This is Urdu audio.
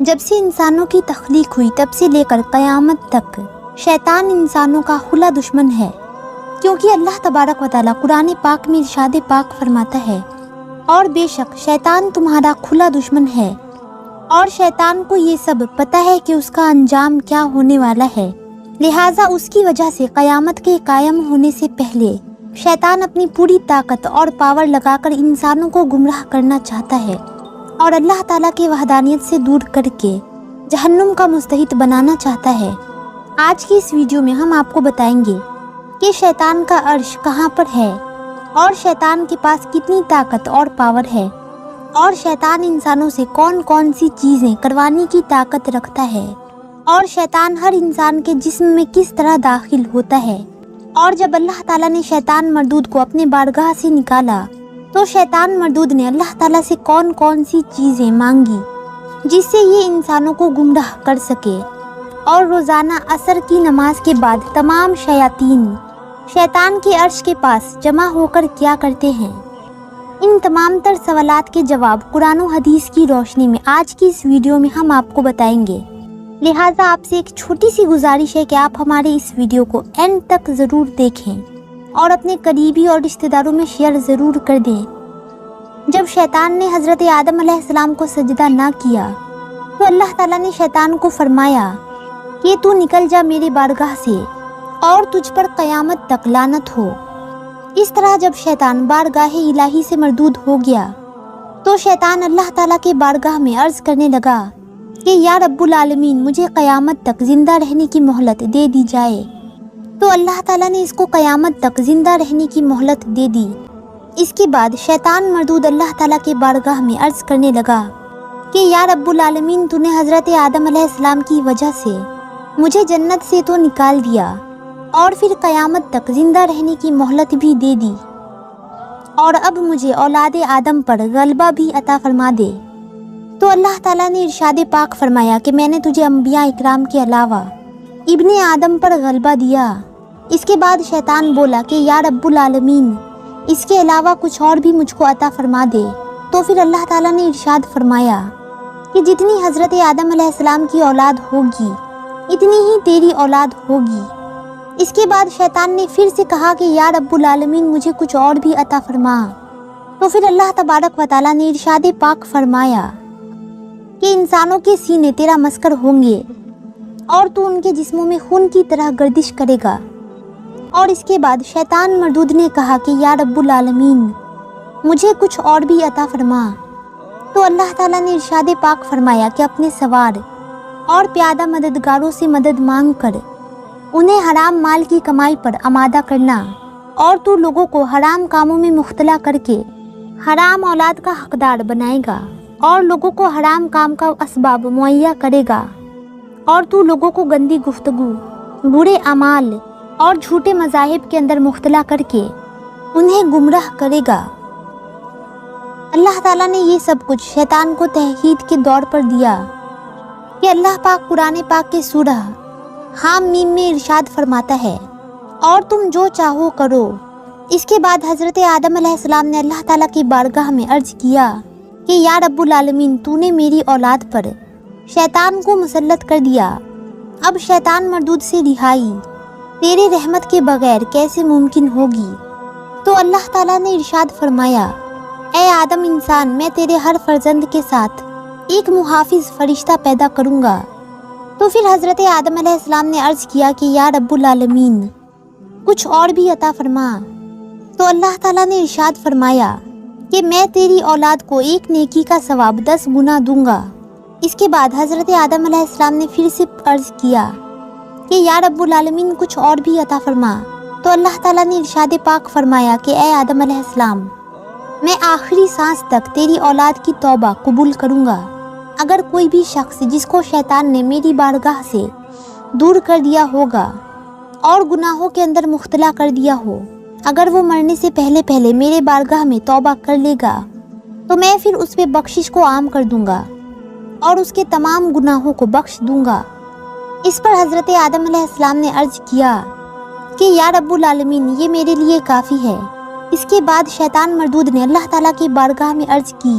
جب سے انسانوں کی تخلیق ہوئی تب سے لے کر قیامت تک شیطان انسانوں کا کھلا دشمن ہے، کیونکہ اللہ تبارک و تعالیٰ قرآن پاک میں ارشاد پاک فرماتا ہے، اور بے شک شیطان تمہارا کھلا دشمن ہے، اور شیطان کو یہ سب پتہ ہے کہ اس کا انجام کیا ہونے والا ہے، لہٰذا اس کی وجہ سے قیامت کے قائم ہونے سے پہلے شیطان اپنی پوری طاقت اور پاور لگا کر انسانوں کو گمراہ کرنا چاہتا ہے اور اللہ تعالیٰ کے وحدانیت سے دور کر کے جہنم کا مستحق بنانا چاہتا ہے۔ آج کی اس ویڈیو میں ہم آپ کو بتائیں گے کہ شیطان کا عرش کہاں پر ہے، اور شیطان کے پاس کتنی طاقت اور پاور ہے، اور شیطان انسانوں سے کون کون سی چیزیں کروانے کی طاقت رکھتا ہے، اور شیطان ہر انسان کے جسم میں کس طرح داخل ہوتا ہے، اور جب اللہ تعالیٰ نے شیطان مردود کو اپنے بارگاہ سے نکالا تو شیطان مردود نے اللہ تعالیٰ سے کون کون سی چیزیں مانگی جس سے یہ انسانوں کو گمراہ کر سکے۔ اور روزانہ عصر کی نماز کے بعد تمام شیاطین شیطان کے عرش کے پاس جمع ہو کر کیا کرتے ہیں؟ ان تمام تر سوالات کے جواب قرآن و حدیث کی روشنی میں آج کی اس ویڈیو میں ہم آپ کو بتائیں گے، لہٰذا آپ سے ایک چھوٹی سی گزارش ہے کہ آپ ہمارے اس ویڈیو کو اینڈ تک ضرور دیکھیں اور اپنے قریبی اور رشتہ داروں میں شیئر ضرور کر دیں۔ جب شیطان نے حضرت آدم علیہ السلام کو سجدہ نہ کیا تو اللہ تعالیٰ نے شیطان کو فرمایا کہ تو نکل جا میرے بارگاہ سے اور تجھ پر قیامت تک لعنت ہو۔ اس طرح جب شیطان بارگاہ الہی سے مردود ہو گیا تو شیطان اللہ تعالیٰ کے بارگاہ میں عرض کرنے لگا کہ یا رب العالمین مجھے قیامت تک زندہ رہنے کی مہلت دے دی جائے۔ تو اللہ تعالیٰ نے اس کو قیامت تک زندہ رہنے کی مہلت دے دی۔ اس کے بعد شیطان مردود اللہ تعالیٰ کے بارگاہ میں عرض کرنے لگا کہ یا رب العالمین تو نے حضرت آدم علیہ السلام کی وجہ سے مجھے جنت سے تو نکال دیا اور پھر قیامت تک زندہ رہنے کی مہلت بھی دے دی، اور اب مجھے اولاد آدم پر غلبہ بھی عطا فرما دے۔ تو اللہ تعالیٰ نے ارشاد پاک فرمایا کہ میں نے تجھے انبیاء اکرام کے علاوہ ابن آدم پر غلبہ دیا۔ اس کے بعد شیطان بولا کہ یا رب العالمین اس کے علاوہ کچھ اور بھی مجھ کو عطا فرما دے۔ تو پھر اللہ تعالیٰ نے ارشاد فرمایا کہ جتنی حضرت آدم علیہ السلام کی اولاد ہوگی اتنی ہی تیری اولاد ہوگی۔ اس کے بعد شیطان نے پھر سے کہا کہ یا رب العالمین مجھے کچھ اور بھی عطا فرما۔ تو پھر اللہ تبارک و تعالیٰ نے ارشاد پاک فرمایا کہ انسانوں کے سینے تیرا مسکر ہوں گے اور تو ان کے جسموں میں خون کی طرح گردش کرے گا۔ اور اس کے بعد شیطان مردود نے کہا کہ یا رب العالمین مجھے کچھ اور بھی عطا فرما۔ تو اللہ تعالیٰ نے ارشاد پاک فرمایا کہ اپنے سوار اور پیادہ مددگاروں سے مدد مانگ کر انہیں حرام مال کی کمائی پر آمادہ کرنا، اور تو لوگوں کو حرام کاموں میں مبتلا کر کے حرام اولاد کا حقدار بنائے گا، اور لوگوں کو حرام کام کا اسباب مہیا کرے گا، اور تو لوگوں کو گندی گفتگو، برے اعمال اور جھوٹے مذاہب کے اندر مبتلا کر کے انہیں گمراہ کرے گا۔ اللہ تعالیٰ نے یہ سب کچھ شیطان کو تحقیق کے دور پر دیا کہ اللہ پاک قرآن پاک کے سورہ حام میم میں ارشاد فرماتا ہے، اور تم جو چاہو کرو۔ اس کے بعد حضرت آدم علیہ السلام نے اللہ تعالیٰ کی بارگاہ میں عرض کیا کہ یا رب العالمین تو نے میری اولاد پر شیطان کو مسلط کر دیا، اب شیطان مردود سے رہائی تیرے رحمت کے بغیر کیسے ممکن ہوگی؟ تو اللہ تعالیٰ نے ارشاد فرمایا، اے آدم انسان میں تیرے ہر فرزند کے ساتھ ایک محافظ فرشتہ پیدا کروں گا۔ تو پھر حضرت آدم علیہ السلام نے عرض کیا کہ یا رب العالمین کچھ اور بھی عطا فرما۔ تو اللہ تعالیٰ نے ارشاد فرمایا کہ میں تیری اولاد کو ایک نیکی کا ثواب 10 گنا دوں گا۔ اس کے بعد حضرت آدم علیہ السلام نے پھر سے عرض کیا کہ یا رب العالمین کچھ اور بھی عطا فرما۔ تو اللہ تعالیٰ نے ارشاد پاک فرمایا کہ اے آدم علیہ السلام میں آخری سانس تک تیری اولاد کی توبہ قبول کروں گا۔ اگر کوئی بھی شخص جس کو شیطان نے میری بارگاہ سے دور کر دیا ہوگا اور گناہوں کے اندر مبتلا کر دیا ہو، اگر وہ مرنے سے پہلے پہلے میرے بارگاہ میں توبہ کر لے گا تو میں پھر اس پہ بخشش کو عام کر دوں گا اور اس کے تمام گناہوں کو بخش دوں گا۔ اس پر حضرت آدم علیہ السلام نے عرض کیا کہ یا رب العالمین یہ میرے لیے کافی ہے۔ اس کے بعد شیطان مردود نے اللہ تعالیٰ کی بارگاہ میں عرض کی